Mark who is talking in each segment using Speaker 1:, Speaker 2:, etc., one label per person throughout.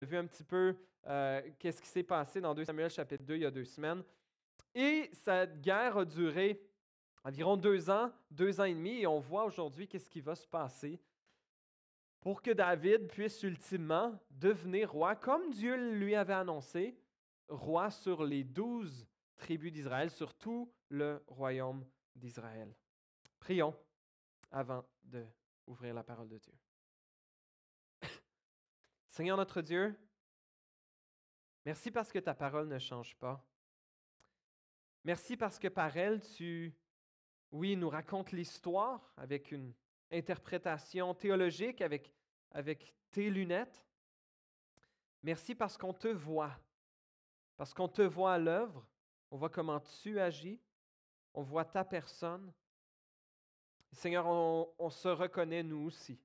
Speaker 1: a vu un petit peu qu'est-ce qui s'est passé dans 2 Samuel chapitre 2 il y a 2 semaines. Et cette guerre a duré environ 2 ans et demi, et on voit aujourd'hui qu'est-ce qui va se passer pour que David puisse ultimement devenir roi, comme Dieu lui avait annoncé, roi sur les 12 tribus d'Israël, sur tout le royaume d'Israël. Prions avant d'ouvrir la parole de Dieu. Seigneur notre Dieu, merci parce que ta parole ne change pas. Merci parce que par elle, tu, oui, nous racontes l'histoire avec une interprétation théologique, avec tes lunettes. Merci parce qu'on te voit à l'œuvre, on voit comment tu agis, on voit ta personne. Seigneur, on se reconnaît nous aussi.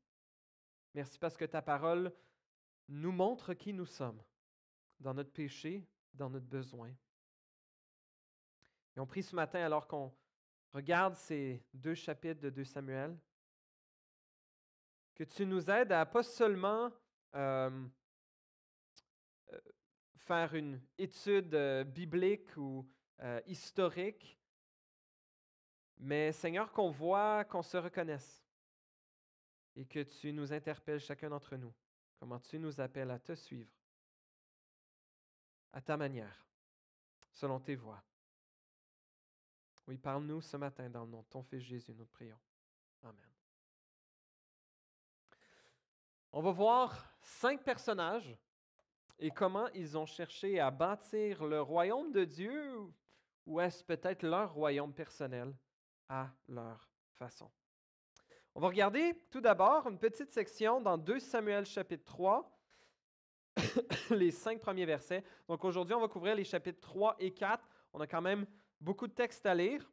Speaker 1: Merci parce que ta parole nous montre qui nous sommes dans notre péché, dans notre besoin. Et on prie ce matin, alors qu'on regarde ces 2 chapitres de 2 Samuel, que tu nous aides à pas seulement faire une étude biblique ou historique, mais Seigneur, qu'on voit, qu'on se reconnaisse et que tu nous interpelles chacun d'entre nous, comment tu nous appelles à te suivre, à ta manière, selon tes voies. Oui, parle-nous ce matin dans le nom de ton Fils Jésus, nous te prions. Amen. On va voir 5 personnages et comment ils ont cherché à bâtir le royaume de Dieu, ou est-ce peut-être leur royaume personnel à leur façon. On va regarder tout d'abord une petite section dans 2 Samuel chapitre 3, les 5 premiers versets. Donc aujourd'hui, on va couvrir les chapitres 3 et 4. On a quand même beaucoup de textes à lire,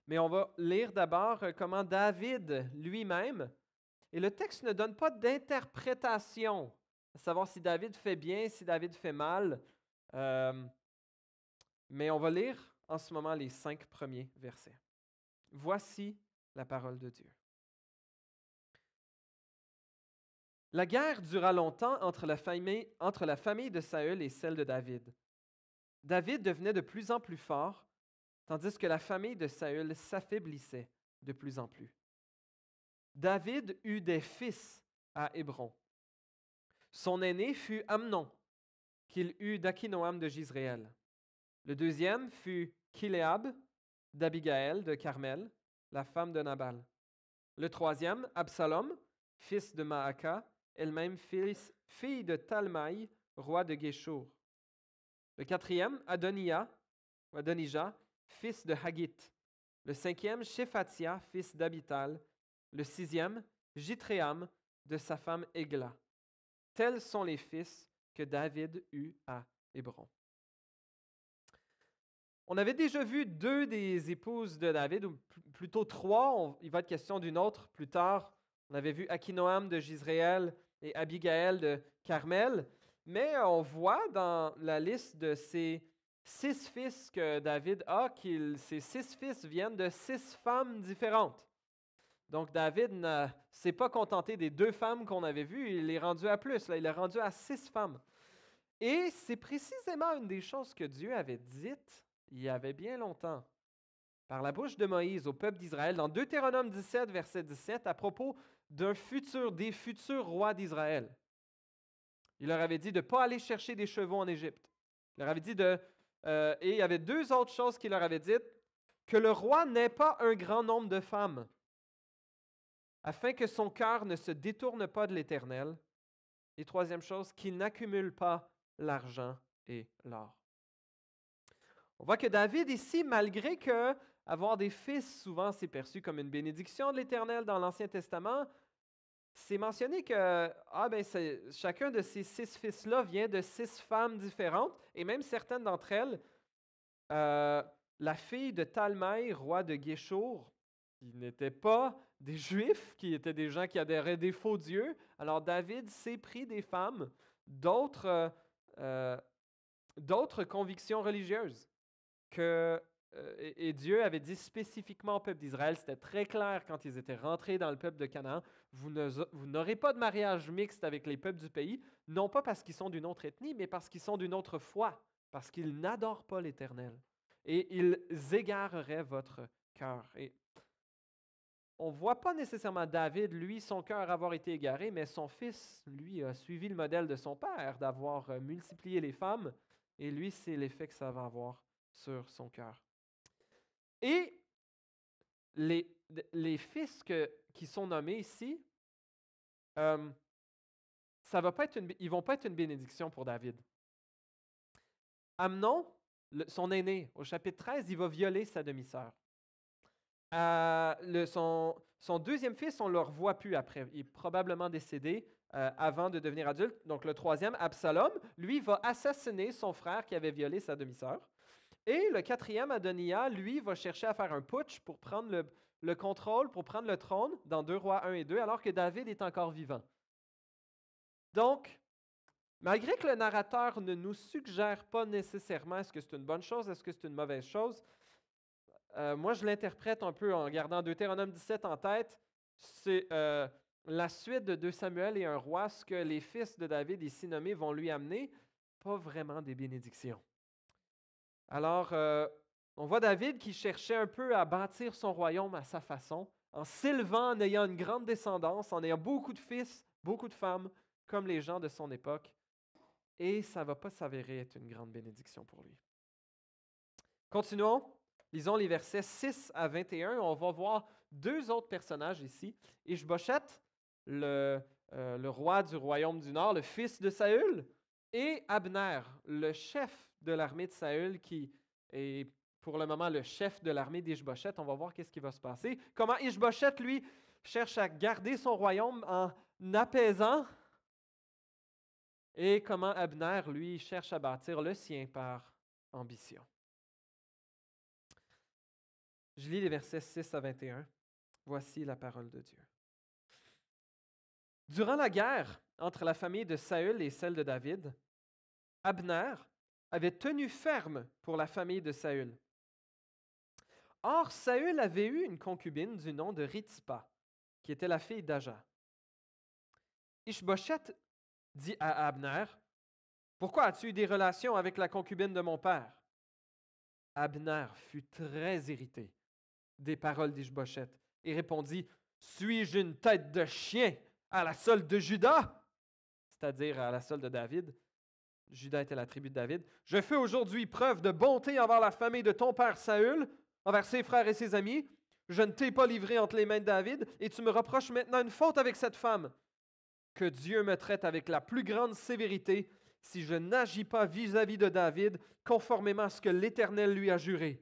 Speaker 1: mais on va lire d'abord comment David lui-même, et le texte ne donne pas d'interprétation, à savoir si David fait bien, si David fait mal, mais on va lire en ce moment les 5 premiers versets. Voici la parole de Dieu. La guerre dura longtemps entre la famille de Saül et celle de David. David devenait de plus en plus fort, tandis que la famille de Saül s'affaiblissait de plus en plus. David eut des fils à Hébron. Son aîné fut Amnon, qu'il eut d'Akinoam de Jizréel. Le deuxième fut Kiléab d'Abigaël de Carmel, la femme de Nabal. Le troisième, Absalom, fils de Maaka, elle-même fille de Talmaï, roi de Géshur. Le quatrième, Adonijah, fils de Haggith. Le cinquième, Shephatia, fils d'Abital. Le sixième, Jitréam, de sa femme Égla. Tels sont les fils que David eut à Hébron. On avait déjà vu 2 des épouses de David, ou plutôt 3. Il va être question d'une autre plus tard. On avait vu Akinoam de Jizréel et Abigaël de Carmel. Mais on voit dans la liste de ces 6 fils que David a, ces 6 fils viennent de 6 femmes différentes. Donc David ne s'est pas contenté des 2 femmes qu'on avait vues, il est rendu à plus, là, il est rendu à 6 femmes. Et c'est précisément une des choses que Dieu avait dites il y avait bien longtemps, par la bouche de Moïse au peuple d'Israël, dans Deutéronome 17, verset 17, à propos des futurs rois d'Israël. Il leur avait dit de ne pas aller chercher des chevaux en Égypte. Il leur avait dit et il y avait 2 autres choses qu'il leur avait dites, que le roi n'ait pas un grand nombre de femmes, afin que son cœur ne se détourne pas de l'Éternel. Et troisième chose, qu'il n'accumule pas l'argent et l'or. On voit que David ici, malgré que avoir des fils, souvent c'est perçu comme une bénédiction de l'Éternel dans l'Ancien Testament, c'est mentionné que chacun de ces 6 fils-là vient de 6 femmes différentes, et même certaines d'entre elles, la fille de Talmaï, roi de Géshur, qui n'étaient pas des Juifs, qui étaient des gens qui adhéraient des faux dieux. Alors David s'est pris des femmes d'autres convictions religieuses que et Dieu avait dit spécifiquement au peuple d'Israël, c'était très clair quand ils étaient rentrés dans le peuple de Canaan, vous n'aurez pas de mariage mixte avec les peuples du pays, non pas parce qu'ils sont d'une autre ethnie, mais parce qu'ils sont d'une autre foi, parce qu'ils n'adorent pas l'Éternel. Et ils égareraient votre cœur. Et on ne voit pas nécessairement David, lui, son cœur avoir été égaré, mais son fils, lui, a suivi le modèle de son père, d'avoir multiplié les femmes, et lui, c'est l'effet que ça va avoir sur son cœur. Et les fils qui sont nommés ici, ça va pas être ils ne vont pas être une bénédiction pour David. Amnon, son aîné, au chapitre 13, il va violer sa demi-sœur. Son deuxième fils, on ne le revoit plus après. Il est probablement décédé avant de devenir adulte. Donc le troisième, Absalom, lui, va assassiner son frère qui avait violé sa demi-sœur. Et le quatrième, Adoniah, lui, va chercher à faire un putsch pour prendre le contrôle, pour prendre le trône dans 2 Rois 1 et 2, alors que David est encore vivant. Donc, malgré que le narrateur ne nous suggère pas nécessairement est-ce que c'est une bonne chose, est-ce que c'est une mauvaise chose, moi je l'interprète un peu en gardant Deutéronome 17 en tête. C'est la suite de 2 Samuel et un roi, ce que les fils de David ici nommés vont lui amener, pas vraiment des bénédictions. Alors, on voit David qui cherchait un peu à bâtir son royaume à sa façon, en s'élevant, en ayant une grande descendance, en ayant beaucoup de fils, beaucoup de femmes, comme les gens de son époque. Et ça ne va pas s'avérer être une grande bénédiction pour lui. Continuons. Lisons les versets 6 à 21. On va voir 2 autres personnages ici. Ish-Bosheth, le roi du royaume du Nord, le fils de Saül, et Abner, le chef de l'armée de Saül, qui est pour le moment le chef de l'armée d'Ish-Bosheth. On va voir qu'est-ce qui va se passer. Comment Ish-Bosheth, lui, cherche à garder son royaume en apaisant, et comment Abner, lui, cherche à bâtir le sien par ambition. Je lis les versets 6 à 21. Voici la parole de Dieu. Durant la guerre entre la famille de Saül et celle de David, Abner avait tenu ferme pour la famille de Saül. Or, Saül avait eu une concubine du nom de Rithipa, qui était la fille d'Aja. Ish-Bosheth dit à Abner, « Pourquoi as-tu eu des relations avec la concubine de mon père? » Abner fut très irrité des paroles d'Ish-Bosheth et répondit, « Suis-je une tête de chien à la solde de Juda? » C'est-à-dire à la solde de David. Juda était la tribu de David. « Je fais aujourd'hui preuve de bonté envers la famille de ton père Saül, envers ses frères et ses amis. Je ne t'ai pas livré entre les mains de David, et tu me reproches maintenant une faute avec cette femme. Que Dieu me traite avec la plus grande sévérité si je n'agis pas vis-à-vis de David conformément à ce que l'Éternel lui a juré.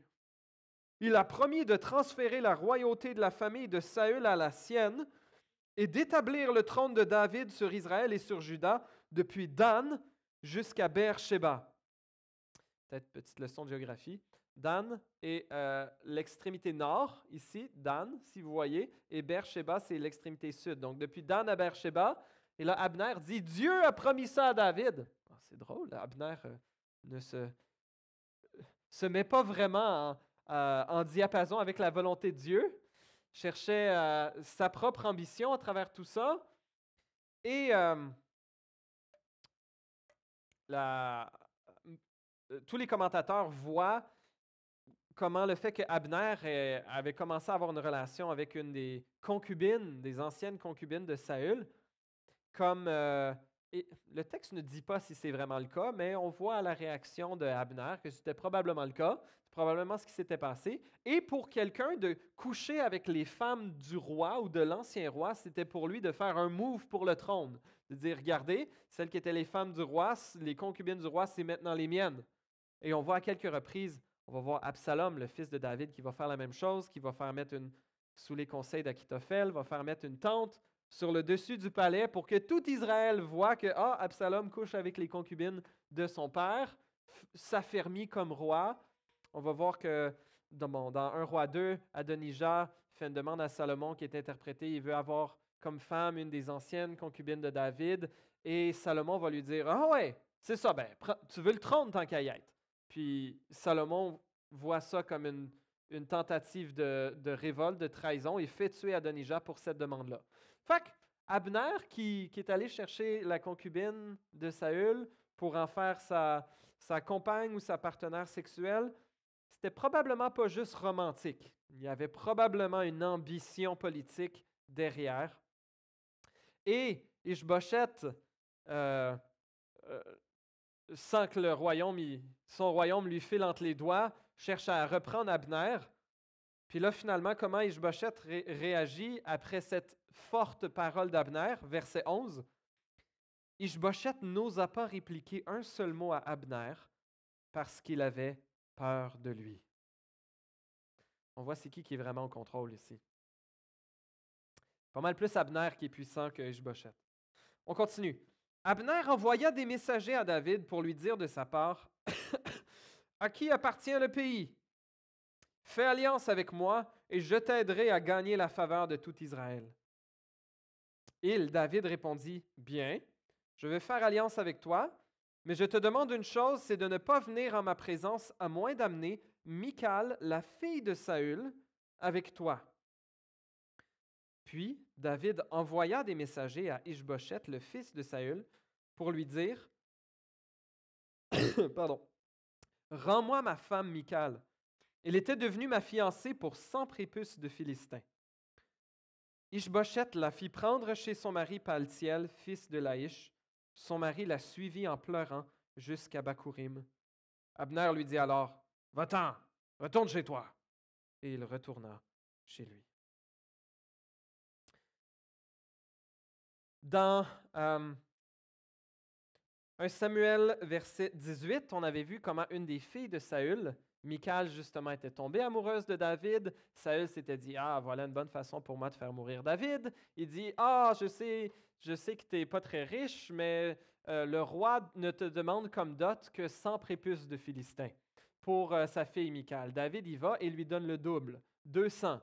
Speaker 1: Il a promis de transférer la royauté de la famille de Saül à la sienne et d'établir le trône de David sur Israël et sur Juda depuis Dan jusqu'à Beer-Sheba. » Peut-être petite leçon de géographie. Dan est l'extrémité nord, ici, Dan, si vous voyez, et Beer-Sheba, c'est l'extrémité sud. Donc, depuis Dan à Beer-Sheba, et là, Abner dit, Dieu a promis ça à David. Oh, c'est drôle, Abner ne se met pas vraiment en diapason avec la volonté de Dieu, cherchait sa propre ambition à travers tout ça. Et tous les commentateurs voient comment le fait que Abner avait commencé à avoir une relation avec une des concubines, des anciennes concubines de Saül, comme et le texte ne dit pas si c'est vraiment le cas, mais on voit à la réaction de Abner que c'était probablement le cas, c'est probablement ce qui s'était passé. Et pour quelqu'un de coucher avec les femmes du roi ou de l'ancien roi, c'était pour lui de faire un move pour le trône, de dire, regardez, celles qui étaient les femmes du roi, les concubines du roi, c'est maintenant les miennes. Et on voit à quelques reprises, on va voir Absalom, le fils de David, qui va faire la même chose, qui va faire mettre sous les conseils d'Achitophel, va faire mettre une tente sur le dessus du palais pour que tout Israël voit que Absalom couche avec les concubines de son père, s'affermit comme roi. On va voir que dans 1 Roi 2, Adonijah fait une demande à Salomon qui est interprétée. Il veut avoir comme femme une des anciennes concubines de David. Et Salomon va lui dire, « Ah ouais, c'est ça, ben, tu veux le trône tant qu'à y être. » Puis Salomon voit ça comme une tentative de révolte, de trahison, et fait tuer Adonijah pour cette demande-là. Fait que Abner, qui est allé chercher la concubine de Saül pour en faire sa compagne ou sa partenaire sexuelle, c'était probablement pas juste romantique. Il y avait probablement une ambition politique derrière. Et Ishbosheth, euh, euh, sans que son royaume lui file entre les doigts, cherche à reprendre Abner. Puis là, finalement, comment Ishbosheth réagit après cette forte parole d'Abner, verset 11? Ishbosheth n'osa pas répliquer un seul mot à Abner parce qu'il avait peur de lui. On voit c'est qui est vraiment en contrôle ici. Pas mal plus Abner qui est puissant que Ishbosheth. On continue. Abner envoya des messagers à David pour lui dire de sa part, « À qui appartient le pays? Fais alliance avec moi et je t'aiderai à gagner la faveur de tout Israël. » David répondit, « Bien, je vais faire alliance avec toi, mais je te demande une chose, c'est de ne pas venir en ma présence à moins d'amener Michal, la fille de Saül, avec toi. » Puis David envoya des messagers à Ishbosheth, le fils de Saül, pour lui dire, pardon, « Rends-moi ma femme Michal. Elle était devenue ma fiancée pour 100 prépuces de Philistins. » Ishbosheth la fit prendre chez son mari Paltiel, fils de Laïch. Son mari la suivit en pleurant jusqu'à Bakourim. Abner lui dit alors, « Va-t'en, retourne chez toi. » Et il retourna chez lui. Dans 1 Samuel, verset 18, on avait vu comment une des filles de Saül, Michal, justement, était tombée amoureuse de David. Saül s'était dit, « Ah, voilà une bonne façon pour moi de faire mourir David. » Il dit, « Ah, je sais que tu n'es pas très riche, mais le roi ne te demande comme dot que 100 prépuces de Philistins pour sa fille Michal. » David y va et lui donne le double, 200.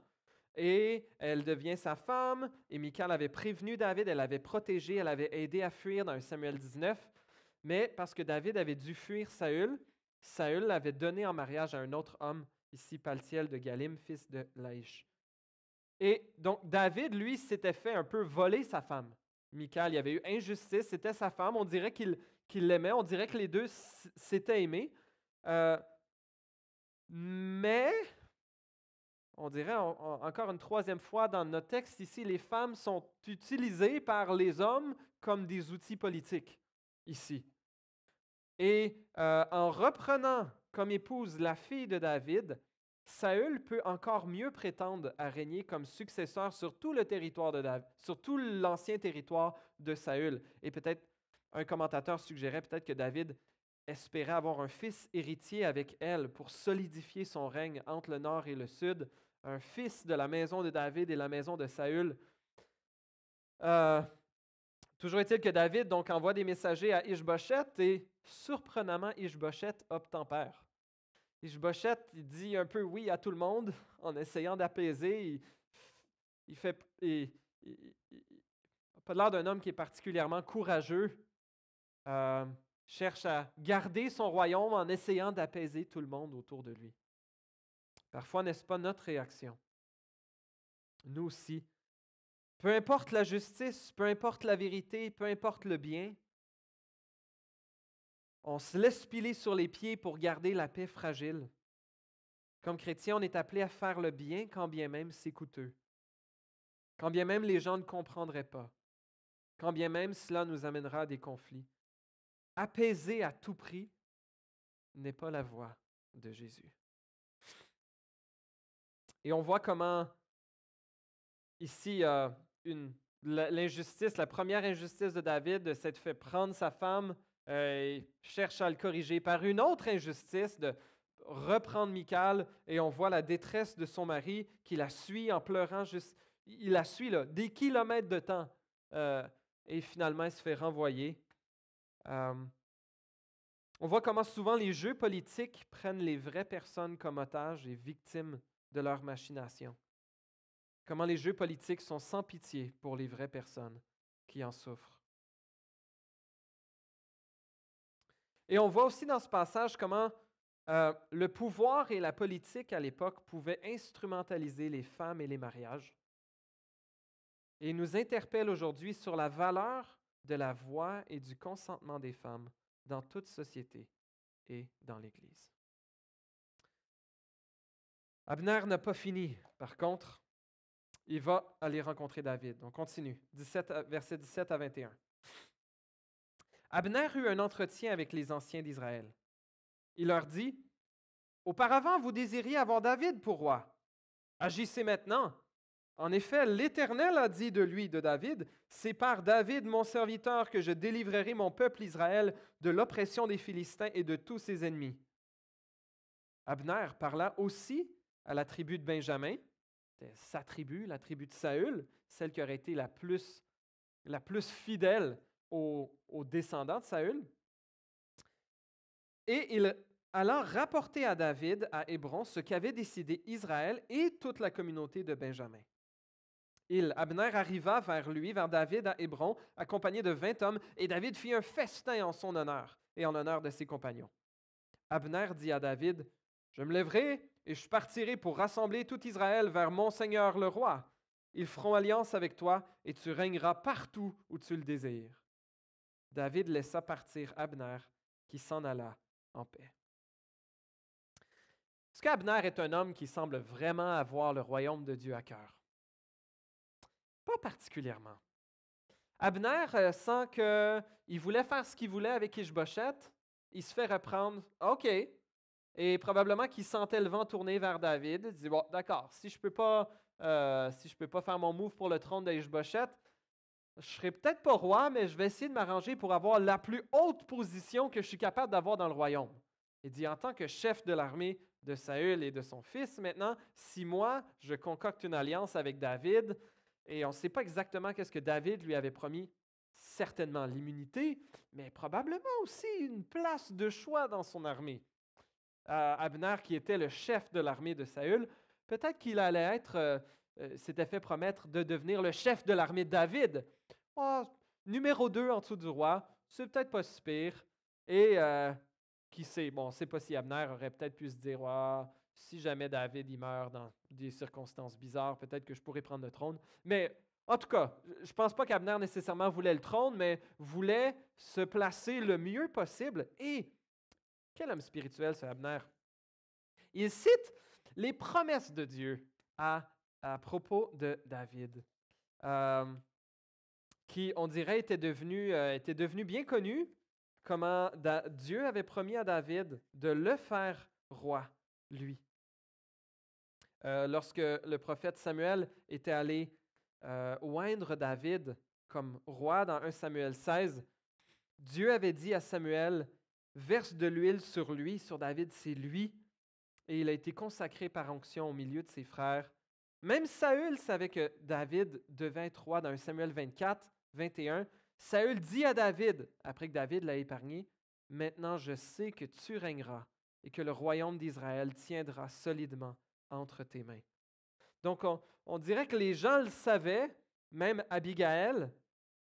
Speaker 1: Et elle devient sa femme, et Michal avait prévenu David, elle l'avait protégé, elle avait aidé à fuir dans 1 Samuel 19, mais parce que David avait dû fuir Saül, Saül l'avait donné en mariage à un autre homme, ici Paltiel de Galim, fils de Laïch. Et donc David, lui, s'était fait un peu voler sa femme. Michal, il y avait eu injustice, c'était sa femme, on dirait qu'il l'aimait, on dirait que les deux s'étaient aimés, mais... On dirait encore une troisième fois dans notre texte ici, les femmes sont utilisées par les hommes comme des outils politiques ici. Et en reprenant comme épouse la fille de David, Saül peut encore mieux prétendre à régner comme successeur sur tout le territoire de David, sur tout l'ancien territoire de Saül. Et peut-être un commentateur suggérait peut-être que David espérait avoir un fils héritier avec elle pour solidifier son règne entre le nord et le sud, un fils de la maison de David et la maison de Saül. Toujours est-il que David donc envoie des messagers à Ishbosheth et surprenamment, Ishbosheth obtempère. Ishbosheth il dit un peu oui à tout le monde en essayant d'apaiser. Il n'a pas l'air d'un homme qui est particulièrement courageux. Cherche à garder son royaume en essayant d'apaiser tout le monde autour de lui. Parfois, n'est-ce pas notre réaction? Nous aussi. Peu importe la justice, peu importe la vérité, peu importe le bien, on se laisse piler sur les pieds pour garder la paix fragile. Comme chrétien, on est appelé à faire le bien quand bien même c'est coûteux. Quand bien même les gens ne comprendraient pas. Quand bien même cela nous amènera à des conflits. Apaiser à tout prix n'est pas la voie de Jésus. Et on voit comment ici, l'injustice, la première injustice de David, de s'être fait prendre sa femme, il cherche à le corriger par une autre injustice, de reprendre Michal, et on voit la détresse de son mari qui la suit en pleurant, il la suit là, des kilomètres de temps, et finalement il se fait renvoyer. On voit comment souvent les jeux politiques prennent les vraies personnes comme otages et victimes de leurs machinations. Comment les jeux politiques sont sans pitié pour les vraies personnes qui en souffrent. Et on voit aussi dans ce passage comment Le pouvoir et la politique à l'époque pouvaient instrumentaliser les femmes et les mariages. Et il nous interpelle aujourd'hui sur la valeur de la voix et du consentement des femmes dans toute société et dans l'Église. Abner n'a pas fini, par contre. Il va aller rencontrer David. On continue, versets 17 à 21. Abner eut un entretien avec les anciens d'Israël. Il leur dit, « Auparavant, vous désiriez avoir David pour roi. Agissez maintenant. En effet, l'Éternel a dit de lui, de David, « C'est par David, mon serviteur, que je délivrerai mon peuple Israël de l'oppression des Philistins et de tous ses ennemis. » Abner parla aussi à la tribu de Benjamin, c'était sa tribu, la tribu de Saül, celle qui aurait été la plus fidèle aux descendants de Saül. Et il alla rapporter à David, à Hébron, ce qu'avait décidé Israël et toute la communauté de Benjamin. Abner arriva vers David à Hébron, accompagné de 20 hommes, et David fit un festin en son honneur et en l'honneur de ses compagnons. Abner dit à David, « Je me lèverai et je partirai pour rassembler tout Israël vers mon Seigneur le roi. Ils feront alliance avec toi et tu régneras partout où tu le désires. » David laissa partir Abner, qui s'en alla en paix. Est-ce qu'Abner est un homme qui semble vraiment avoir le royaume de Dieu à cœur? Pas particulièrement. Abner sent qu'il voulait faire ce qu'il voulait avec Ish-Bosheth. Il se fait reprendre. OK. Et probablement qu'il sentait le vent tourner vers David. Il dit, bon, d'accord, si je peux pas faire mon move pour le trône d'Ish-Bosheth, je ne serai peut-être pas roi, mais je vais essayer de m'arranger pour avoir la plus haute position que je suis capable d'avoir dans le royaume. Il dit, en tant que chef de l'armée de Saül et de son fils, maintenant, 6 mois, je concocte une alliance avec David. Et on ne sait pas exactement qu'est-ce que David lui avait promis. Certainement l'immunité, mais probablement aussi une place de choix dans son armée. Abner, qui était le chef de l'armée de Saül, peut-être qu'il allait s'était fait promettre de devenir le chef de l'armée de David. Oh, numéro 2 en dessous du roi, c'est peut-être pas si pire. Et qui sait, bon, on ne sait pas si Abner aurait peut-être pu se dire, oh, si jamais David il meurt dans des circonstances bizarres, peut-être que je pourrais prendre le trône. Mais en tout cas, je ne pense pas qu'Abner nécessairement voulait le trône, mais voulait se placer le mieux possible. Et quel homme spirituel, ce Abner! Il cite les promesses de Dieu à propos de David, qui, on dirait, était devenu bien connu, comment Dieu avait promis à David de le faire roi, lui. Lorsque le prophète Samuel était allé oindre David comme roi dans 1 Samuel 16, Dieu avait dit à Samuel, « Verse de l'huile sur lui, sur David, c'est lui. » Et il a été consacré par onction au milieu de ses frères. Même Saül savait que David devait être roi dans 1 Samuel 24, 21. Saül dit à David, après que David l'a épargné, « Maintenant je sais que tu régneras et que le royaume d'Israël tiendra solidement entre tes mains. » Donc on dirait que les gens le savaient, même Abigail,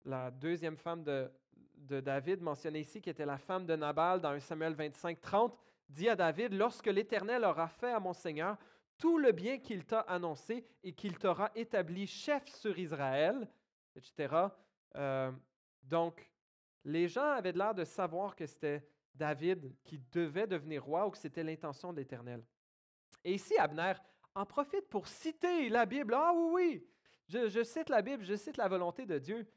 Speaker 1: la deuxième femme de David, mentionnée ici, qui était la femme de Nabal dans 1 Samuel 25, 30, dit à David, « Lorsque l'Éternel aura fait à mon Seigneur tout le bien qu'il t'a annoncé et qu'il t'aura établi chef sur Israël, etc. » Donc, les gens avaient l'air de savoir que c'était David qui devait devenir roi ou que c'était l'intention de l'Éternel. Et ici, Abner en profite pour citer la Bible. Ah oui, je cite la Bible, je cite la volonté de Dieu.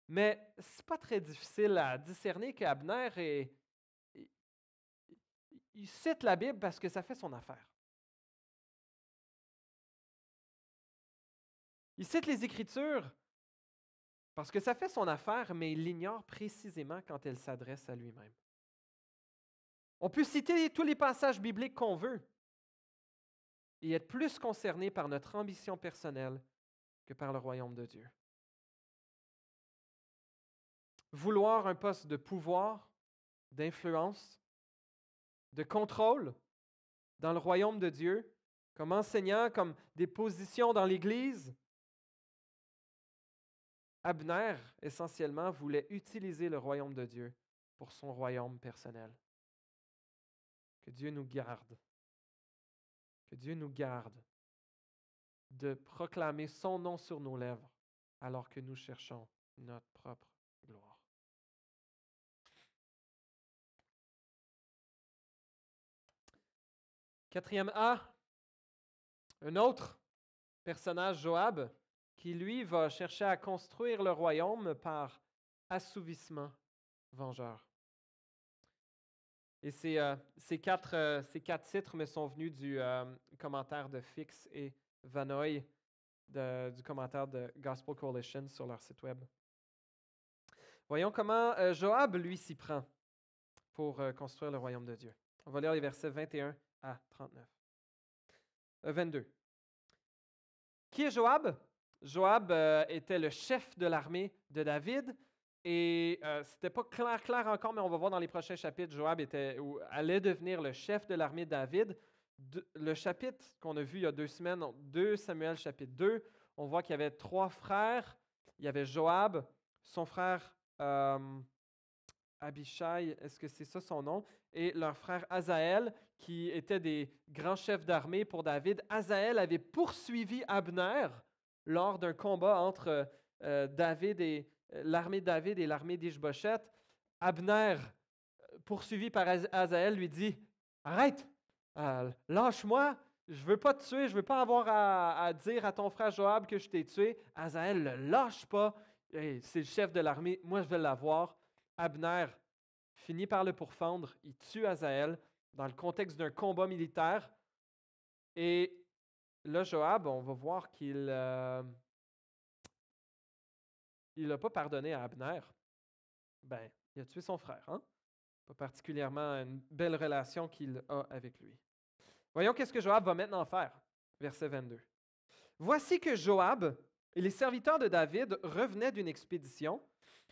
Speaker 1: Mais ce n'est pas très difficile à discerner qu'Abner il cite la Bible parce que ça fait son affaire. Il cite les Écritures parce que ça fait son affaire, mais il l'ignore précisément quand elle s'adresse à lui-même. On peut citer tous les passages bibliques qu'on veut et être plus concerné par notre ambition personnelle que par le royaume de Dieu. Vouloir un poste de pouvoir, d'influence, de contrôle dans le royaume de Dieu, comme enseignant, comme des positions dans l'Église. Abner, essentiellement, voulait utiliser le royaume de Dieu pour son royaume personnel. Que Dieu nous garde. Que Dieu nous garde de proclamer son nom sur nos lèvres alors que nous cherchons notre propre gloire. Quatrième A, un autre personnage, Joab, qui lui va chercher à construire le royaume par assouvissement vengeur. Et ces quatre titres me sont venus du commentaire de Fix et Vanoy, du commentaire de Gospel Coalition sur leur site web. Voyons comment Joab, lui, s'y prend pour construire le royaume de Dieu. On va lire les versets 21 à 39. 22. Qui est Joab? Joab était le chef de l'armée de David. Et ce n'était pas clair encore, mais on va voir dans les prochains chapitres, Joab allait devenir le chef de l'armée de David. Le chapitre qu'on a vu il y a 2 semaines, 2 Samuel chapitre 2, on voit qu'il y avait 3 frères. Il y avait Joab, son frère Abishai, est-ce que c'est ça son nom? Et leur frère Azaël, qui étaient des grands chefs d'armée pour David. Azaël avait poursuivi Abner lors d'un combat entre l'armée de David et l'armée d'Ishbosheth. Abner, poursuivi par Azaël, lui dit « Arrête, lâche-moi, je ne veux pas te tuer, je ne veux pas avoir à dire à ton frère Joab que je t'ai tué. » Azaël ne le lâche pas. Hey, c'est le chef de l'armée, moi je vais l'avoir. Abner finit par le pourfendre, il tue Azaël dans le contexte d'un combat militaire. Et là, Joab, on va voir qu'il n'a pas pardonné à Abner. Ben, il a tué son frère, hein? Pas particulièrement une belle relation qu'il a avec lui. Voyons qu'est-ce que Joab va maintenant faire. Verset 22. Voici que Joab et les serviteurs de David revenaient d'une expédition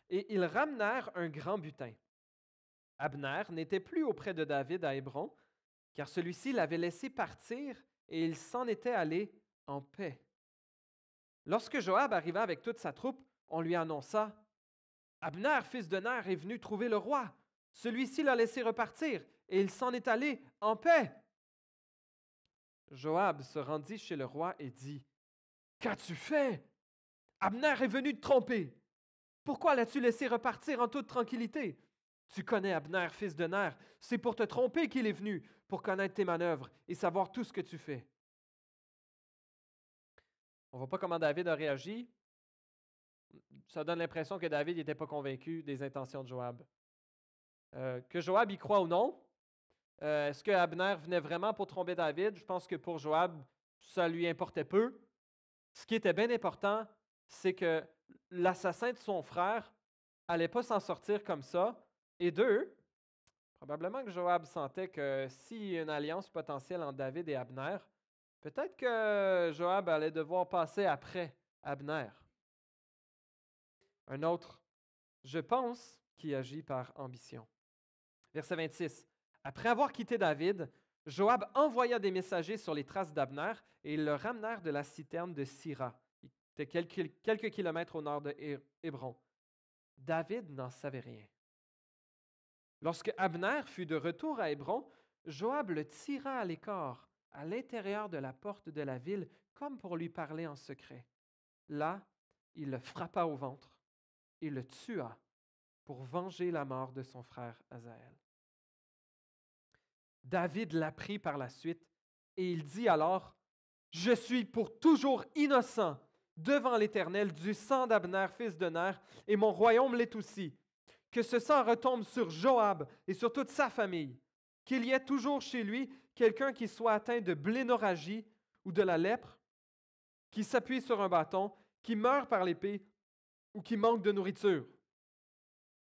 Speaker 1: et ils ramenèrent un grand butin. Abner n'était plus auprès de David à Hébron, car celui-ci l'avait laissé partir et il s'en était allé en paix. Lorsque Joab arriva avec toute sa troupe, on lui annonça « Abner, fils de Ner, est venu trouver le roi. Celui-ci l'a laissé repartir et il s'en est allé en paix. » Joab se rendit chez le roi et dit « Qu'as-tu fait? Abner est venu te tromper. Pourquoi l'as-tu laissé repartir en toute tranquillité? Tu connais Abner, fils de Ner. C'est pour te tromper qu'il est venu, pour connaître tes manœuvres et savoir tout ce que tu fais. » On ne voit pas comment David a réagi. Ça donne l'impression que David n'était pas convaincu des intentions de Joab. Que Joab y croit ou non, est-ce que Abner venait vraiment pour tromper David? Je pense que pour Joab, ça lui importait peu. Ce qui était bien important, c'est que l'assassin de son frère n'allait pas s'en sortir comme ça. Et 2, probablement que Joab sentait que s'il y a une alliance potentielle entre David et Abner, peut-être que Joab allait devoir passer après Abner. Un autre, je pense, qui agit par ambition. Verset 26. Après avoir quitté David, Joab envoya des messagers sur les traces d'Abner et ils le ramenèrent de la citerne de Sira, qui était quelques kilomètres au nord de Hébron. David n'en savait rien. Lorsque Abner fut de retour à Hébron, Joab le tira à l'écart, à l'intérieur de la porte de la ville, comme pour lui parler en secret. Là, il le frappa au ventre et le tua pour venger la mort de son frère Azaël. David l'apprit par la suite et il dit alors, « Je suis pour toujours innocent devant l'Éternel du sang d'Abner, fils de Ner, et mon royaume l'est aussi. Que ce sang retombe sur Joab et sur toute sa famille, qu'il y ait toujours chez lui quelqu'un qui soit atteint de blénorragie ou de la lèpre, qui s'appuie sur un bâton, qui meurt par l'épée ou qui manque de nourriture. »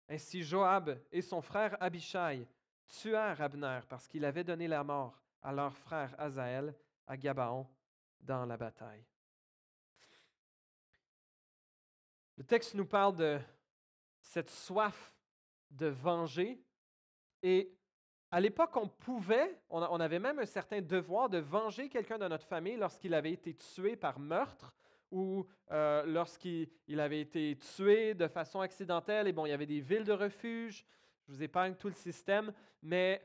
Speaker 1: Ainsi Joab et son frère Abishai tuèrent Abner parce qu'il avait donné la mort à leur frère Azaël à Gabaon dans la bataille. Le texte nous parle de cette soif de venger. Et à l'époque, on avait même un certain devoir de venger quelqu'un de notre famille lorsqu'il avait été tué par meurtre ou lorsqu'il avait été tué de façon accidentelle. Et bon, il y avait des villes de refuge. Je vous épargne tout le système. Mais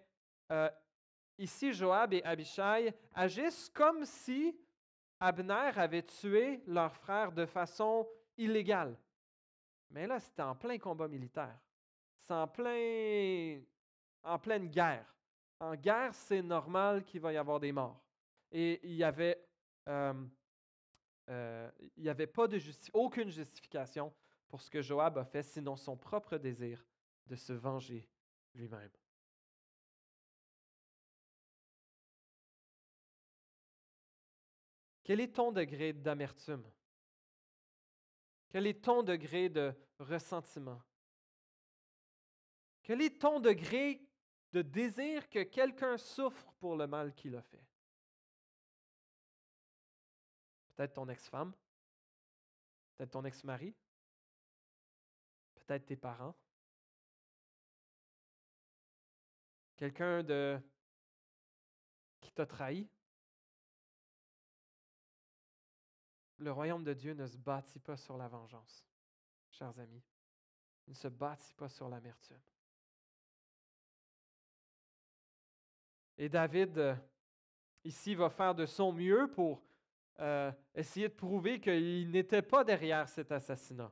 Speaker 1: ici, Joab et Abishai agissent comme si Abner avait tué leur frère de façon illégale. Mais là, c'était en plein combat militaire. C'est en pleine guerre. En guerre, c'est normal qu'il va y avoir des morts. Et il n'y avait pas aucune justification pour ce que Joab a fait, sinon son propre désir de se venger lui-même. Quel est ton degré d'amertume? Quel est ton degré de ressentiment? Quel est ton degré de désir que quelqu'un souffre pour le mal qu'il a fait? Peut-être ton ex-femme, peut-être ton ex-mari, peut-être tes parents, quelqu'un qui t'a trahi. Le royaume de Dieu ne se bâtit pas sur la vengeance, chers amis. Il ne se bâtit pas sur l'amertume. Et David, ici, va faire de son mieux pour essayer de prouver qu'il n'était pas derrière cet assassinat.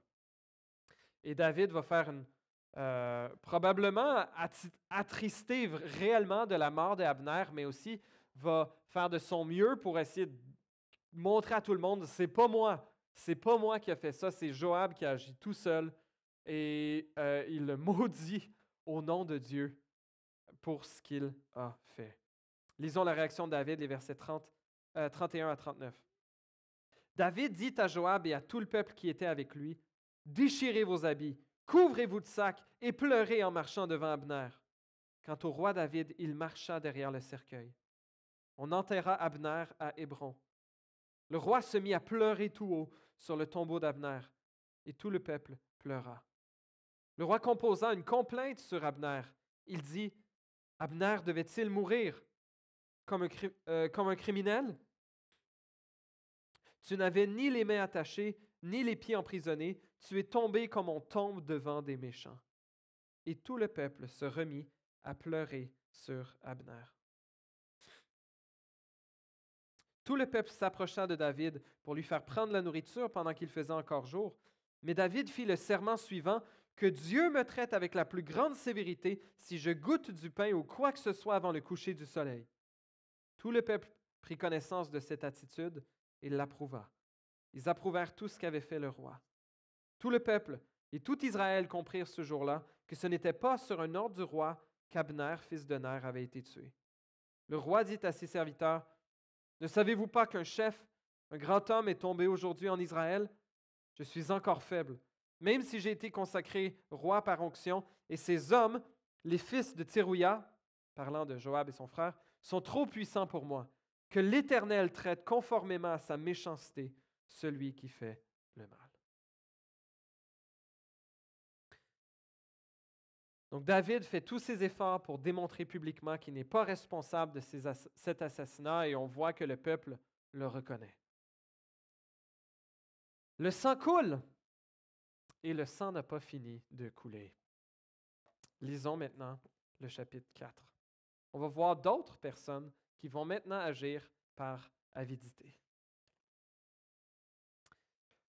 Speaker 1: Et David va faire probablement attristé réellement de la mort d'Abner, mais aussi va faire de son mieux pour essayer de montrer à tout le monde, c'est pas moi qui a fait ça, c'est Joab qui a agi tout seul. Et il le maudit au nom de Dieu pour ce qu'il a fait. Lisons la réaction de David, les versets 31 à 39. David dit à Joab et à tout le peuple qui était avec lui, « Déchirez vos habits, couvrez-vous de sacs et pleurez en marchant devant Abner. » Quant au roi David, il marcha derrière le cercueil. On enterra Abner à Hébron. Le roi se mit à pleurer tout haut sur le tombeau d'Abner, et tout le peuple pleura. Le roi composa une complainte sur Abner. Il dit, « Abner devait-il mourir comme un criminel? Tu n'avais ni les mains attachées, ni les pieds emprisonnés. Tu es tombé comme on tombe devant des méchants. » Et tout le peuple se remit à pleurer sur Abner. Tout le peuple s'approcha de David pour lui faire prendre la nourriture pendant qu'il faisait encore jour. Mais David fit le serment suivant, « Que Dieu me traite avec la plus grande sévérité si je goûte du pain ou quoi que ce soit avant le coucher du soleil. » Tout le peuple prit connaissance de cette attitude et l'approuva. Ils approuvèrent tout ce qu'avait fait le roi. Tout le peuple et tout Israël comprirent ce jour-là que ce n'était pas sur un ordre du roi qu'Abner, fils de Ner, avait été tué. Le roi dit à ses serviteurs, « Ne savez-vous pas qu'un chef, un grand homme est tombé aujourd'hui en Israël? Je suis encore faible, même si j'ai été consacré roi par onction, et ces hommes, les fils de Tsérouïa, parlant de Joab et son frère, sont trop puissants pour moi. Que l'Éternel traite conformément à sa méchanceté celui qui fait le mal. » Donc David fait tous ses efforts pour démontrer publiquement qu'il n'est pas responsable de cet assassinat et on voit que le peuple le reconnaît. Le sang coule et le sang n'a pas fini de couler. Lisons maintenant le chapitre 4. On va voir d'autres personnes qui vont maintenant agir par avidité.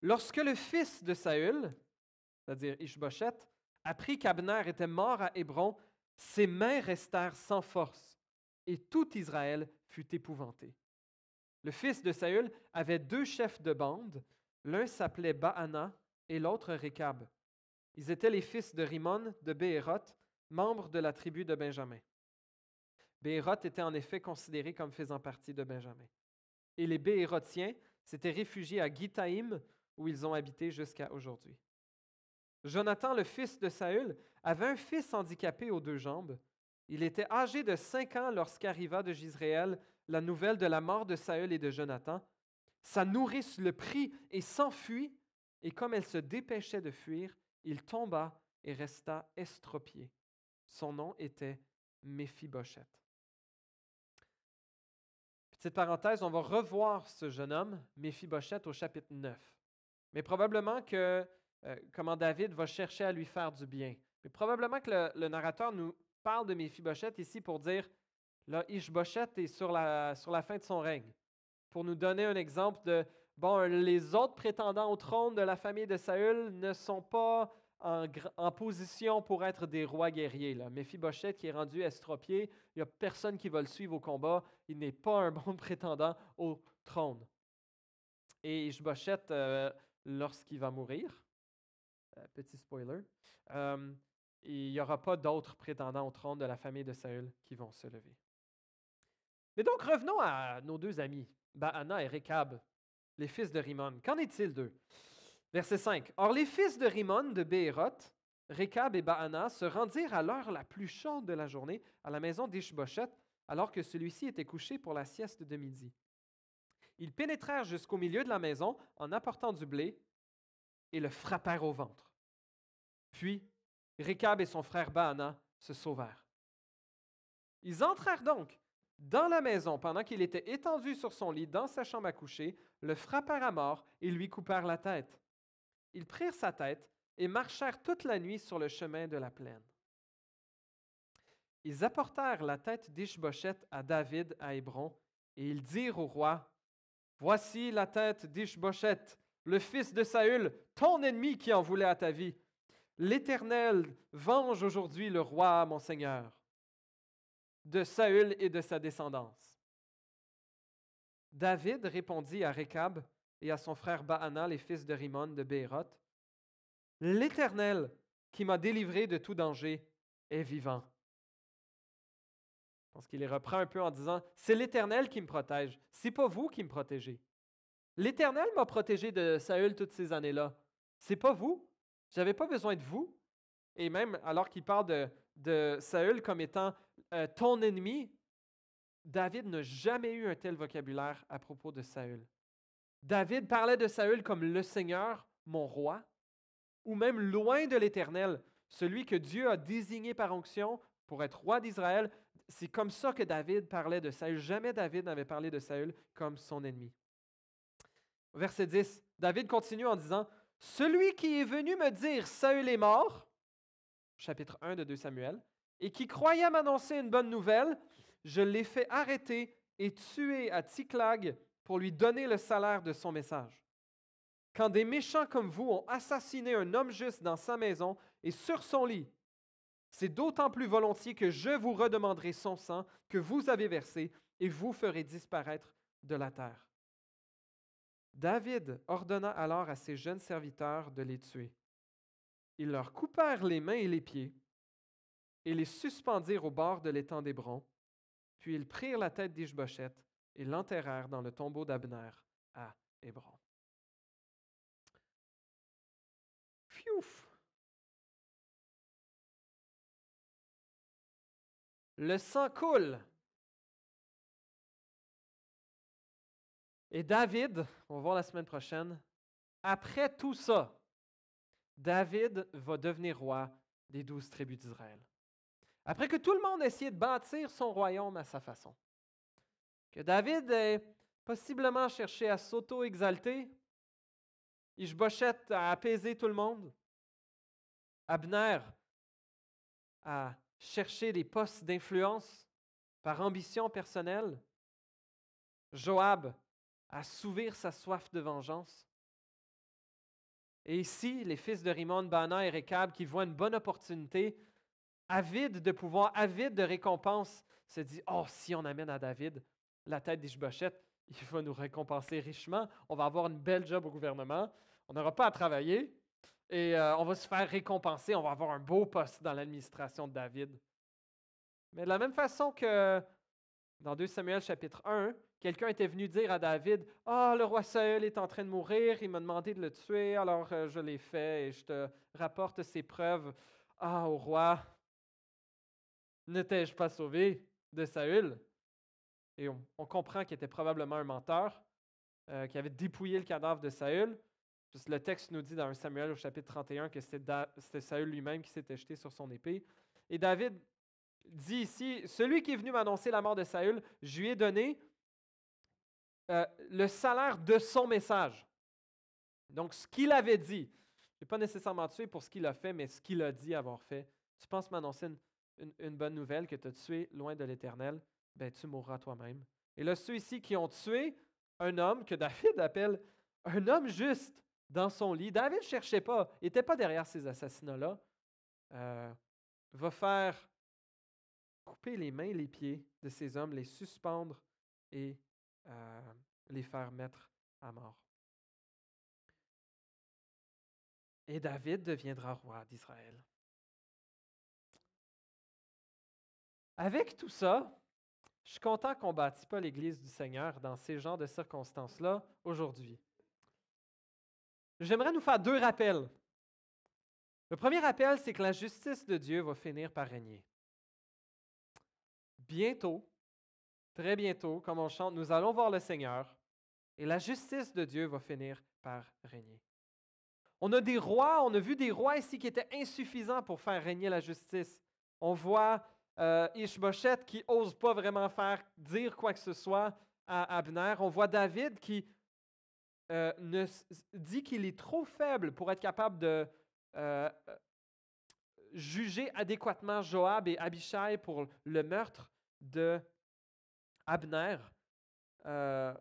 Speaker 1: Lorsque le fils de Saül, c'est-à-dire Ishbosheth, apprit qu'Abner était mort à Hébron, ses mains restèrent sans force et tout Israël fut épouvanté. Le fils de Saül avait 2 chefs de bande, l'un s'appelait Baana et l'autre Récab. Ils étaient les fils de Rimon de Béhéroth, membres de la tribu de Benjamin. Béhéroth était en effet considéré comme faisant partie de Benjamin. Et les Béhérothiens s'étaient réfugiés à Gitaïm, où ils ont habité jusqu'à aujourd'hui. Jonathan, le fils de Saül, avait un fils handicapé aux 2 jambes. Il était âgé de 5 ans lorsqu'arriva de Jizréel la nouvelle de la mort de Saül et de Jonathan. Sa nourrice le prit et s'enfuit, et comme elle se dépêchait de fuir, il tomba et resta estropié. Son nom était Méphibosheth. Petite parenthèse, on va revoir ce jeune homme, Méphibosheth, au chapitre 9. Mais probablement que comment David va chercher à lui faire du bien. Mais probablement que le narrateur nous parle de Méphibosheth ici pour dire Là, Ishbosheth est sur la fin de son règne. Pour nous donner un exemple de, bon, les autres prétendants au trône de la famille de Saül ne sont pas en position pour être des rois guerriers. Là. Méphibosheth qui est rendu estropié, il n'y a personne qui va le suivre au combat, il n'est pas un bon prétendant au trône. Et Ishbosheth, lorsqu'il va mourir, petit spoiler, il n'y aura pas d'autres prétendants au trône de la famille de Saül qui vont se lever. Mais donc, revenons à nos deux amis, Baana et Rékab, les fils de Rimon. Qu'en est-il d'eux? Verset 5. Or, les fils de Rimon de Béhéroth, Rékab et Baana, se rendirent à l'heure la plus chaude de la journée à la maison d'Ishbosheth, alors que celui-ci était couché pour la sieste de midi. Ils pénétrèrent jusqu'au milieu de la maison en apportant du blé et le frappèrent au ventre. Puis, Rékab et son frère Baana se sauvèrent. Ils entrèrent donc dans la maison pendant qu'il était étendu sur son lit dans sa chambre à coucher, le frappèrent à mort et lui coupèrent la tête. Ils prirent sa tête et marchèrent toute la nuit sur le chemin de la plaine. Ils apportèrent la tête d'Ishbosheth à David à Hébron et ils dirent au roi, « Voici la tête d'Ishbosheth, le fils de Saül, ton ennemi qui en voulait à ta vie. L'Éternel venge aujourd'hui le roi, mon Seigneur, de Saül et de sa descendance. » David répondit à Rékab et à son frère Baana, les fils de Rimon de Béhéroth, « L'Éternel qui m'a délivré de tout danger est vivant. » Je pense qu'il les reprend un peu en disant, « C'est l'Éternel qui me protège, c'est pas vous qui me protégez. L'Éternel m'a protégé de Saül toutes ces années-là. C'est pas vous. J'avais pas besoin de vous. » Et même alors qu'il parle de Saül comme étant ton ennemi, David n'a jamais eu un tel vocabulaire à propos de Saül. David parlait de Saül comme le Seigneur, mon roi, ou même loin de l'Éternel, celui que Dieu a désigné par onction pour être roi d'Israël. C'est comme ça que David parlait de Saül. Jamais David n'avait parlé de Saül comme son ennemi. Verset 10, David continue en disant, « Celui qui est venu me dire Saül est mort, chapitre 1 de 2 Samuel, et qui croyait m'annoncer une bonne nouvelle, je l'ai fait arrêter et tuer à Tsiklag pour lui donner le salaire de son message. Quand des méchants comme vous ont assassiné un homme juste dans sa maison et sur son lit, c'est d'autant plus volontiers que je vous redemanderai son sang que vous avez versé et vous ferez disparaître de la terre. » David ordonna alors à ses jeunes serviteurs de les tuer. Ils leur coupèrent les mains et les pieds et les suspendirent au bord de l'étang d'Hébron. Puis ils prirent la tête d'Ishbosheth et l'enterrèrent dans le tombeau d'Abner à Hébron. Pfiouf! Le sang coule. Et David, on va voir la semaine prochaine, après tout ça, David va devenir roi des 12 tribus d'Israël. Après que tout le monde a essayé de bâtir son royaume à sa façon, que David ait possiblement cherché à s'auto-exalter, Ishbosheth a apaisé tout le monde, Abner a cherché des postes d'influence par ambition personnelle, Joab à assouvir sa soif de vengeance. Et ici, les fils de Rimon, Baana et Rékab, qui voient une bonne opportunité, avides de pouvoir, avides de récompense, se disent « Oh, si on amène à David la tête d'Ishbosheth, il va nous récompenser richement, on va avoir une belle job au gouvernement, on n'aura pas à travailler et on va se faire récompenser, on va avoir un beau poste dans l'administration de David. » Mais de la même façon que dans 2 Samuel chapitre 1, quelqu'un était venu dire à David, « Ah, le roi Saül est en train de mourir, il m'a demandé de le tuer, alors je l'ai fait et je te rapporte ses preuves. Ah, au roi, ne t'ai-je pas sauvé de Saül? » Et on comprend qu'il était probablement un menteur, qui avait dépouillé le cadavre de Saül. Juste le texte nous dit dans 1 Samuel au chapitre 31 que c'était Saül lui-même qui s'était jeté sur son épée. Et David dit ici, « Celui qui est venu m'annoncer la mort de Saül, je lui ai donné le salaire de son message. » Donc, ce qu'il avait dit, je n'ai pas nécessairement tué pour ce qu'il a fait, mais ce qu'il a dit avoir fait. Tu penses m'annoncer une bonne nouvelle que tu as tué loin de l'Éternel? ben tu mourras toi-même. Et là, ceux ici qui ont tué un homme que David appelle un homme juste dans son lit, David ne cherchait pas, il n'était pas derrière ces assassinats-là, va faire couper les mains et les pieds de ces hommes, les suspendre et les faire mettre à mort. Et David deviendra roi d'Israël. Avec tout ça, je suis content qu'on ne bâtit pas l'Église du Seigneur dans ces genres de circonstances-là aujourd'hui. J'aimerais nous faire 2 rappels. Le premier rappel, c'est que la justice de Dieu va finir par régner. Bientôt, très bientôt, comme on chante, nous allons voir le Seigneur et la justice de Dieu va finir par régner. On a des rois, on a vu des rois ici qui étaient insuffisants pour faire régner la justice. On voit Ish-Bosheth qui n'ose pas vraiment dire quoi que ce soit à Abner. On voit David qui dit qu'il est trop faible pour être capable de juger adéquatement Joab et Abishai pour le meurtre de Abner. Il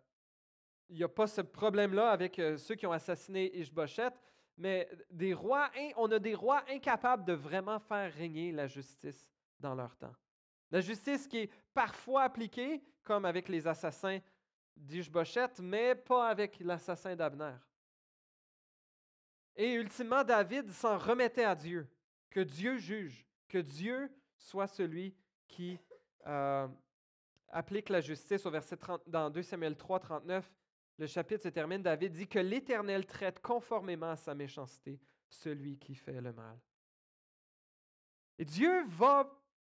Speaker 1: n'y a pas ce problème-là avec ceux qui ont assassiné Ish-Bosheth, mais on a des rois incapables de vraiment faire régner la justice dans leur temps. La justice qui est parfois appliquée, comme avec les assassins d'Ish-Bosheth, mais pas avec l'assassin d'Abner. Et ultimement, David s'en remettait à Dieu, que Dieu juge, que Dieu soit celui qui applique la justice. Au verset 30, dans 2 Samuel 3, 39, le chapitre se termine, David dit que l'Éternel traite conformément à sa méchanceté celui qui fait le mal. Et Dieu va,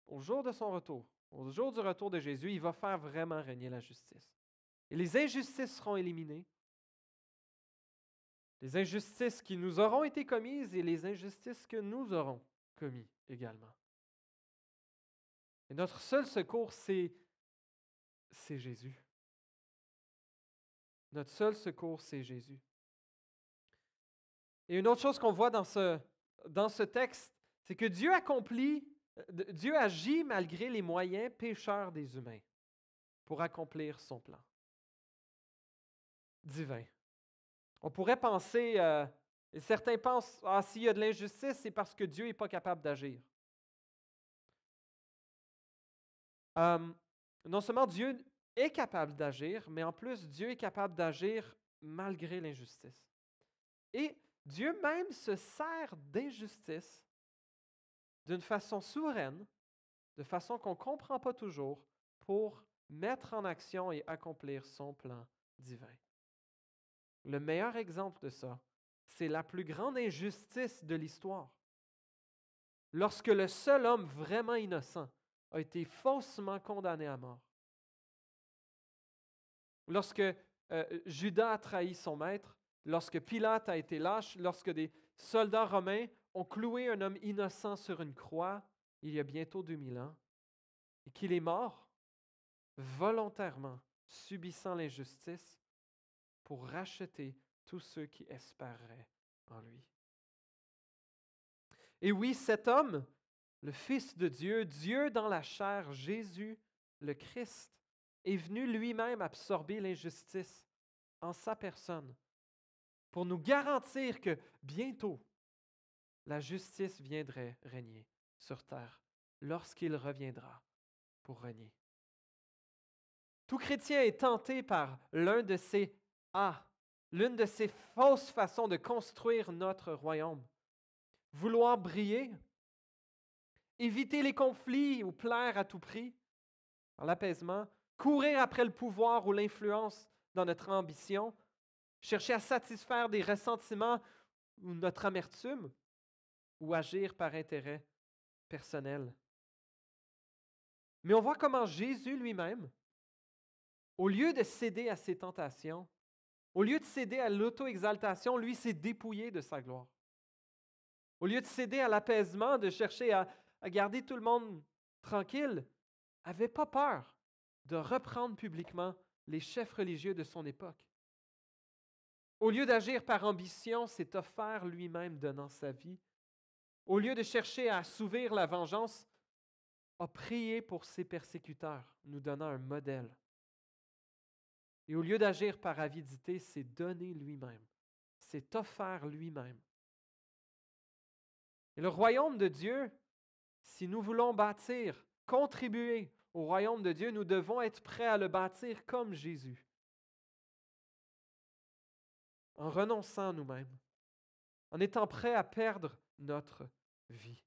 Speaker 1: au jour de son retour, au jour du retour de Jésus, il va faire vraiment régner la justice. Et les injustices seront éliminées. Les injustices qui nous auront été commises et les injustices que nous aurons commises également. Et notre seul secours, c'est Jésus. Notre seul secours, c'est Jésus. Et une autre chose qu'on voit dans ce texte, c'est que Dieu agit malgré les moyens pécheurs des humains pour accomplir son plan divin. On pourrait penser, et certains pensent, s'il y a de l'injustice, c'est parce que Dieu n'est pas capable d'agir. Non seulement Dieu est capable d'agir, mais en plus, Dieu est capable d'agir malgré l'injustice. Et Dieu même se sert d'injustice d'une façon souveraine, de façon qu'on ne comprend pas toujours, pour mettre en action et accomplir son plan divin. Le meilleur exemple de ça, c'est la plus grande injustice de l'histoire. Lorsque le seul homme vraiment innocent a été faussement condamné à mort. Lorsque Judas a trahi son maître, lorsque Pilate a été lâche, lorsque des soldats romains ont cloué un homme innocent sur une croix il y a bientôt 2000 ans, et qu'il est mort volontairement, subissant l'injustice pour racheter tous ceux qui espéraient en lui. Et oui, cet homme, le Fils de Dieu, Dieu dans la chair, Jésus, le Christ, est venu lui-même absorber l'injustice en sa personne pour nous garantir que bientôt, la justice viendrait régner sur terre lorsqu'il reviendra pour régner. Tout chrétien est tenté par l'une de ces fausses façons de construire notre royaume. Vouloir briller, éviter les conflits ou plaire à tout prix, par l'apaisement, courir après le pouvoir ou l'influence dans notre ambition, chercher à satisfaire des ressentiments ou notre amertume, ou agir par intérêt personnel. Mais on voit comment Jésus lui-même, au lieu de céder à ses tentations, au lieu de céder à l'auto-exaltation, lui s'est dépouillé de sa gloire. Au lieu de céder à l'apaisement, de chercher à garder tout le monde tranquille, n'avait pas peur de reprendre publiquement les chefs religieux de son époque. Au lieu d'agir par ambition, s'est offert lui-même donnant sa vie. Au lieu de chercher à assouvir la vengeance, a prié pour ses persécuteurs, nous donnant un modèle. Et au lieu d'agir par avidité, c'est donner lui-même, c'est offert lui-même. Et le royaume de Dieu, si nous voulons bâtir, contribuer au royaume de Dieu, nous devons être prêts à le bâtir comme Jésus, en renonçant à nous-mêmes, en étant prêts à perdre notre vie.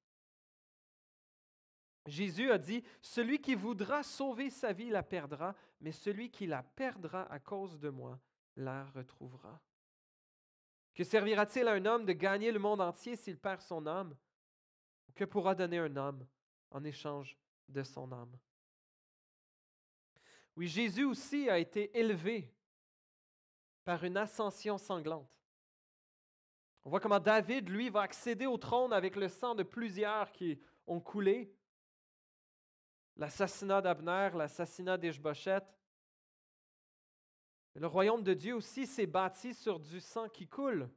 Speaker 1: Jésus a dit, « Celui qui voudra sauver sa vie la perdra, mais celui qui la perdra à cause de moi la retrouvera. » Que servira-t-il à un homme de gagner le monde entier s'il perd son âme? Que pourra donner un homme en échange de son âme? Oui, Jésus aussi a été élevé par une ascension sanglante. On voit comment David, lui, va accéder au trône avec le sang de plusieurs qui ont coulé. L'assassinat d'Abner, l'assassinat d'Ish-Bosheth. Le royaume de Dieu aussi s'est bâti sur du sang qui coule,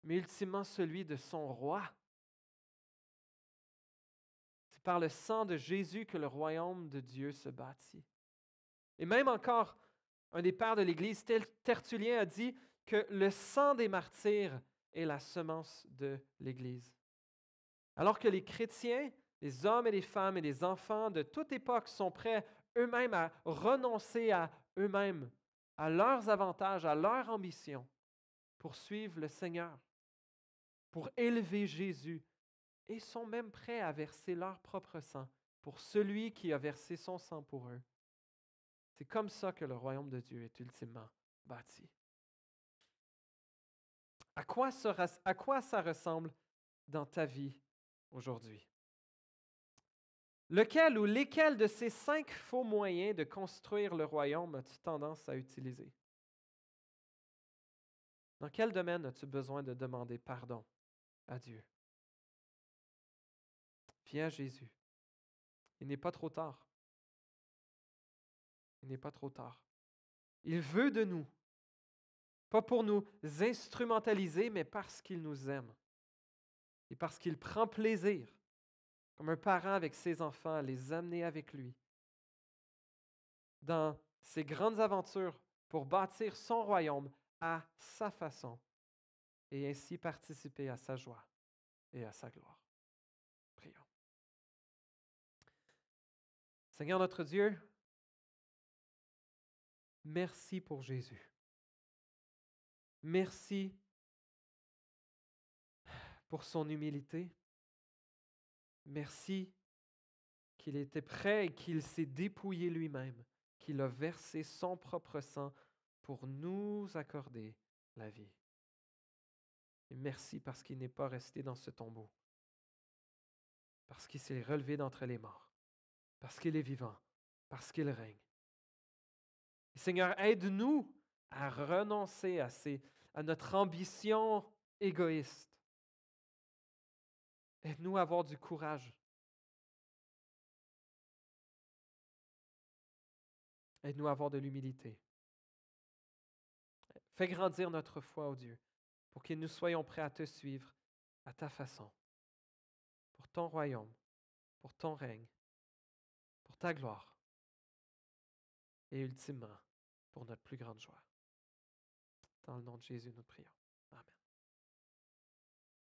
Speaker 1: mais ultimement celui de son roi. C'est par le sang de Jésus que le royaume de Dieu se bâtit. Et même encore, un des pères de l'Église, Tertullien, a dit que le sang des martyrs est la semence de l'Église. Alors que les chrétiens, les hommes et les femmes et les enfants de toute époque sont prêts eux-mêmes à renoncer à eux-mêmes, à leurs avantages, à leur ambition, pour suivre le Seigneur, pour élever Jésus, et sont même prêts à verser leur propre sang pour celui qui a versé son sang pour eux. C'est comme ça que le royaume de Dieu est ultimement bâti. À quoi ça ressemble dans ta vie aujourd'hui? Lequel ou lesquels de ces 5 faux moyens de construire le royaume as-tu tendance à utiliser? Dans quel domaine as-tu besoin de demander pardon à Dieu? Viens à Jésus. Il n'est pas trop tard. Il n'est pas trop tard. Il veut de nous, pas pour nous instrumentaliser, mais parce qu'il nous aime et parce qu'il prend plaisir, comme un parent avec ses enfants, à les amener avec lui dans ses grandes aventures pour bâtir son royaume à sa façon et ainsi participer à sa joie et à sa gloire. Prions. Seigneur notre Dieu, merci pour Jésus. Merci pour son humilité. Merci qu'il était prêt et qu'il s'est dépouillé lui-même, qu'il a versé son propre sang pour nous accorder la vie. Et merci parce qu'il n'est pas resté dans ce tombeau, parce qu'il s'est relevé d'entre les morts, parce qu'il est vivant, parce qu'il règne. Et Seigneur, aide-nous à renoncer à notre ambition égoïste. Aide-nous à avoir du courage. Aide-nous à avoir de l'humilité. Fais grandir notre foi, ô Dieu, pour que nous soyons prêts à te suivre à ta façon, pour ton royaume, pour ton règne, pour ta gloire et ultimement pour notre plus grande joie. Dans le nom de Jésus, nous prions.